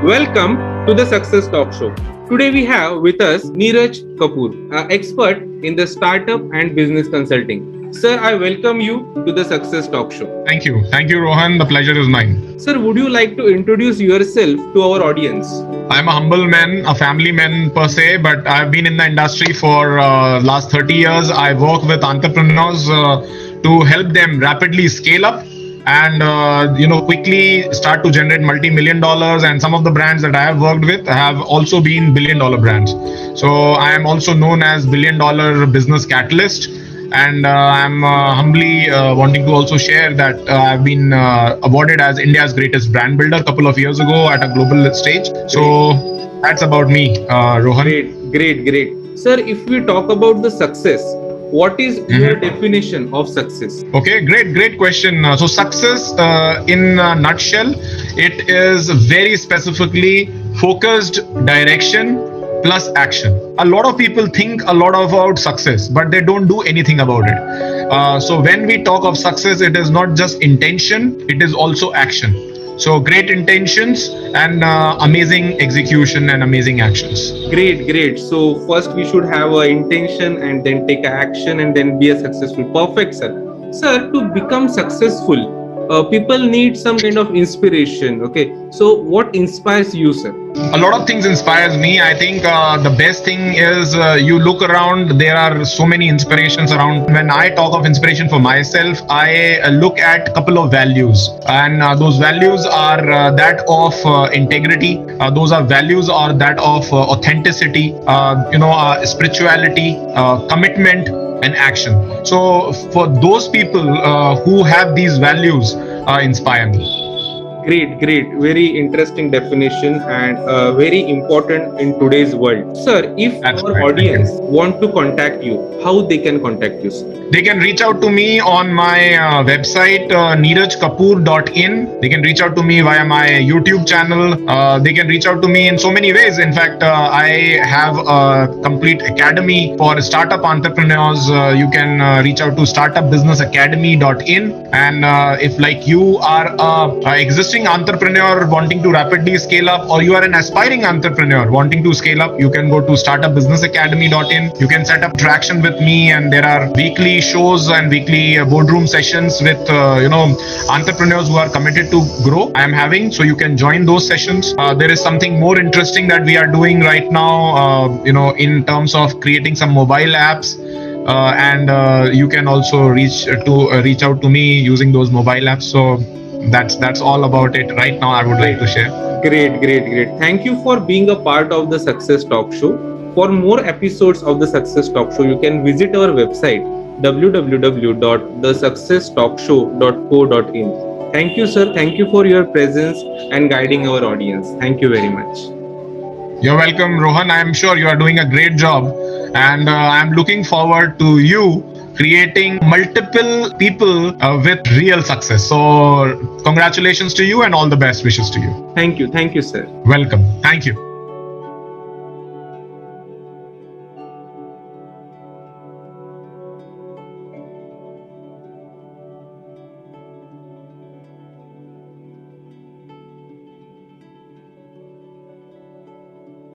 Welcome to the Success Talk Show. Today we have with us Neeraj Kapoor, an expert in the startup and business consulting. Sir, I welcome you to the Success Talk Show. Thank you. Thank you, Rohan. The pleasure is mine. Sir, would you like to introduce yourself to our audience? I'm a humble man, a family man per se, but I've been in the industry for last 30 years. I work with entrepreneurs to help them rapidly scale up and quickly start to generate multi-million dollars. And some of the brands that I have worked with have also been billion-dollar brands. So I am also known as billion-dollar business catalyst. And I'm humbly wanting to also share that I've been awarded as India's greatest brand builder a couple of years ago at a global stage. So that's about me, Rohan. Great. Sir, if we talk about the success, what is your definition of success? Okay, great question. So success in a nutshell, it is very specifically focused direction plus action. A lot of people think a lot about success, but they don't do anything about it. So when we talk of success, it is not just intention, it is also action. So great intentions and amazing execution and amazing actions. Great. So first we should have an intention and then take action and then be a successful. Perfect, sir. Sir, to become successful, people need some kind of inspiration. Okay, so what inspires you, sir? A lot of things inspires me. I think the best thing is you look around, there are so many inspirations around. When I talk of inspiration for myself, I look at a couple of values, and those values are that of integrity. Those are values are that of authenticity, spirituality, commitment and action. So for those people who have these values inspire me. Great. Very interesting definition and very important in today's world. Sir, if our audience want to contact you, how they can contact you, sir? They can reach out to me on my website, neerajkapoor.in. They can reach out to me via my YouTube channel. They can reach out to me in so many ways. In fact, I have a complete academy for startup entrepreneurs. You can reach out to startupbusinessacademy.in. And if like you are a existing entrepreneur wanting to rapidly scale up, or you are an aspiring entrepreneur wanting to scale up, you can go to startupbusinessacademy.in. You can set up traction with me, and there are weekly shows and weekly boardroom sessions with entrepreneurs who are committed to grow. I am having, so you can join those sessions. There is something more interesting that we are doing right now, in terms of creating some mobile apps. And you can also reach out to me using those mobile apps. So that's all about it right now. I would like to share. Great. Thank you for being a part of the Success Talk Show. For more episodes of the Success Talk Show, you can visit our website www.thesuccesstalkshow.co.in. Thank you, sir. Thank you for your presence and guiding our audience. Thank you very much. You're welcome, Rohan. I'm sure you are doing a great job, and I'm looking forward to you creating multiple people with real success. So congratulations to you and all the best wishes to you. Thank you, sir. Welcome. Thank you.